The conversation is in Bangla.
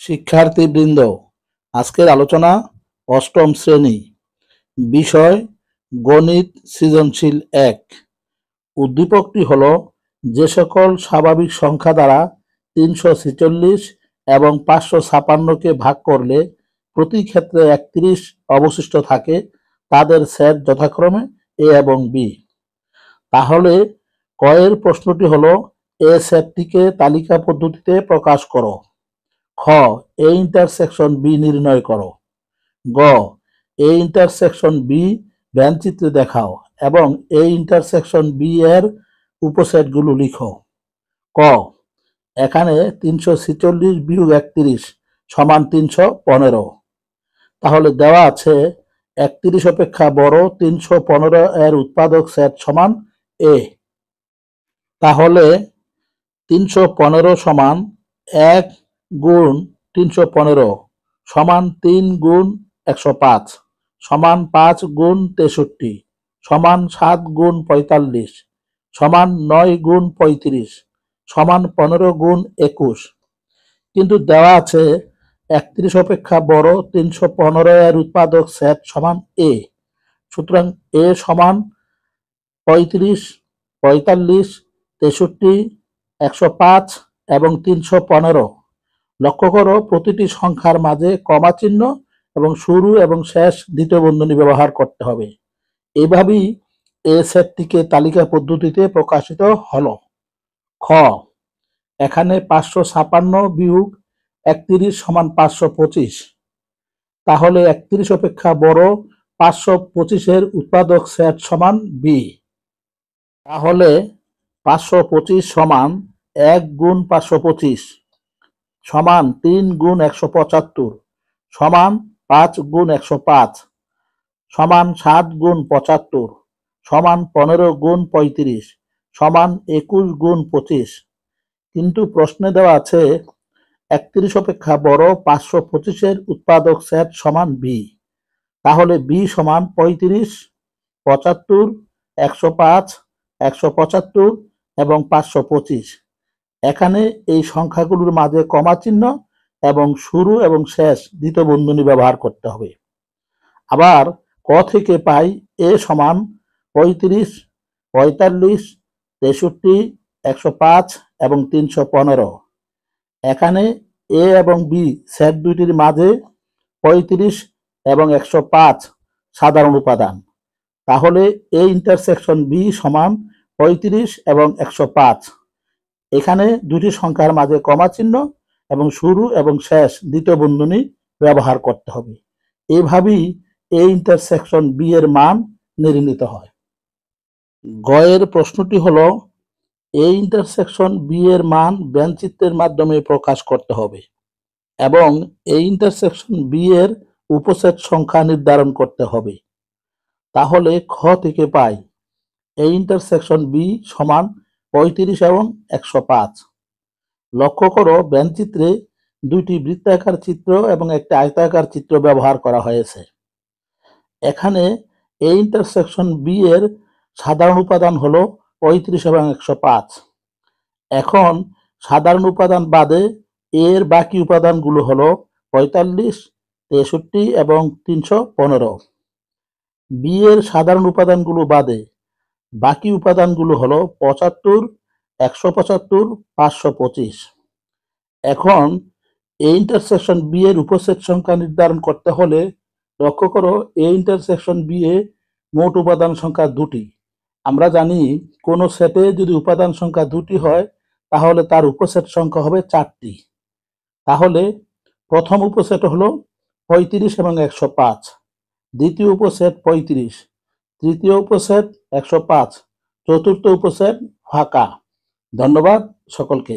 শিক্ষার্থীবৃন্দ, আজকের আলোচনা অষ্টম শ্রেণী, বিষয় গণিত সৃজনশীল ১। উদ্দীপকটি হল, যে সকল স্বাভাবিক সংখ্যা দ্বারা ৩৪৬ এবং ৫৫৬কে ভাগ করলে প্রতি ক্ষেত্রে ৩১ অবশিষ্ট থাকে তাদের সেট যথাক্রমে এ এবং বি। তাহলে ক এর প্রশ্নটি হল, এ সেটটিকে তালিকা পদ্ধতিতে প্রকাশ করো। খ, এ ইন্টারসেকশন বি নির্ণয় করো। গ, এ ইন্টারসেকশন বি ব্যঞ্চিত্রে দেখাও এবং এ ইন্টারসেকশন বি এর উপসেটগুলো লিখো। ক, এখানে ৩৪৬ বিয়োগ ৩১ সমান ৩১৫। তাহলে দেওয়া আছে ৩১ অপেক্ষা বড় ৩১৫ এর উৎপাদক সেট সমান এ। তাহলে ৩১৫ সমান ১ গুণ ৩১৫ সমান ৩ গুণ ১০৫ সমান ৫ গুণ ৬৩ সমান ৭ গুণ ৪৫ সমান ৯ গুণ ৩৫ সমান ১৫ গুণ ২১। কিন্তু দেওয়া আছে ৩১ অপেক্ষা বড় ৩১৫ এর উৎপাদক সেট সমান এ। সুতরাং এ সমান ৩৫, ৪৫, ৬৩, ১০৫ এবং ৩১৫। লক্ষ্য করো, প্রতিটি সংখ্যার মাঝে কমা চিহ্ন এবং শুরু এবং শেষ দ্বিতীয় বন্ধনী ব্যবহার করতে হবে। এইভাবেই এ সেটটিকে তালিকা পদ্ধতিতে প্রকাশিত হলো। খ, এখানে ৫৫৬ বিয়োগ ৩১ সমান ৫২৫। তাহলে ৩১ অপেক্ষা বড় ৫২৫ এর উৎপাদক সেট সমান বি। তাহলে ৫২৫ সমান ১ গুণ ৫২৫ সমান ৩ গুণ ১৭৫ সমান ৫ গুণ ১০৫ সমান ৭ গুণ ৭৫ সমান ১৫ গুণ ৩৫ সমান ২১ গুণ ২৫। কিন্তু প্রশ্নে দেওয়া আছে ৩১ অপেক্ষা বড় ৫২৫ এর উৎপাদক সেট সমান বি। তাহলে বি সমান ৩৫, ৭৫, ১০৫, ১৭৫ এবং ৫২৫। এখানে এই সংখ্যাগুলোর মাঝে কমা চিহ্ন এবং শুরু এবং শেষ দ্বিতীয় বন্ধনী ব্যবহার করতে হবে। আবার ক থেকে পাই এ সমান ৩৫, ৪৫, ৬৩, ১০৫ এবং ৩১৫। এখানে এ এবং বি সেট দুইটির মাঝে ৩৫ এবং ১০৫ সাধারণ উপাদান। তাহলে এ ইন্টারসেকশন বি সমান ৩৫ এবং ১০৫। এখানে দুটি সংখ্যার মাঝে কমা চিহ্ন এবং শুরু এবং শেষ দ্বিতীয় বন্ধনী ব্যবহার করতে হবে। এইভাবেই এ ইন্টারসেকশন বি এর মান নির্ণীত হয়। গ এর প্রশ্নটি হলো, এ ইন্টারসেকশন বি এর মান ব্যঞ্চিত্রের মাধ্যমে প্রকাশ করতে হবে এবং এ ইন্টারসেকশন বি এর উপসেট সংখ্যা নির্ধারণ করতে হবে। তাহলে খ থেকে পাই এ ইন্টারসেকশন বি সমান ৩৫ এবং ১০৫। লক্ষ্য করো, ব্যঞ্চিত্রে দুইটি বৃত্তাকার চিত্র এবং একটি আয়তাকার চিত্র ব্যবহার করা হয়েছে। এখানে এ ইন্টারসেকশন বি এর সাধারণ উপাদান হলো ৩৫ এবং ১০৫। এখন সাধারণ উপাদান বাদে এর বাকি উপাদানগুলো হলো ৪৫, ৬৩ এবং ৩১৫। বি এর সাধারণ উপাদানগুলো বাদে বাকি উপাদানগুলো হলো ৭৫, ১৭৫, ৫২৫। এখন এ ইন্টারসেকশন বি এর উপসেট সংখ্যা নির্ধারণ করতে হলে লক্ষ্য করো, এ ইন্টারসেকশন বি এ মোট উপাদান সংখ্যা দুটি। আমরা জানি কোনো সেটে যদি উপাদান সংখ্যা দুটি হয় তাহলে তার উপসেট সংখ্যা হবে ৪টি। তাহলে প্রথম উপসেট হলো ৩৫ এবং ১০৫, দ্বিতীয় উপসেট ৩৫, তৃতীয় উপসেট ১০৫, চতুর্থ উপসেট ফাঁকা। ধন্যবাদ সকলকে।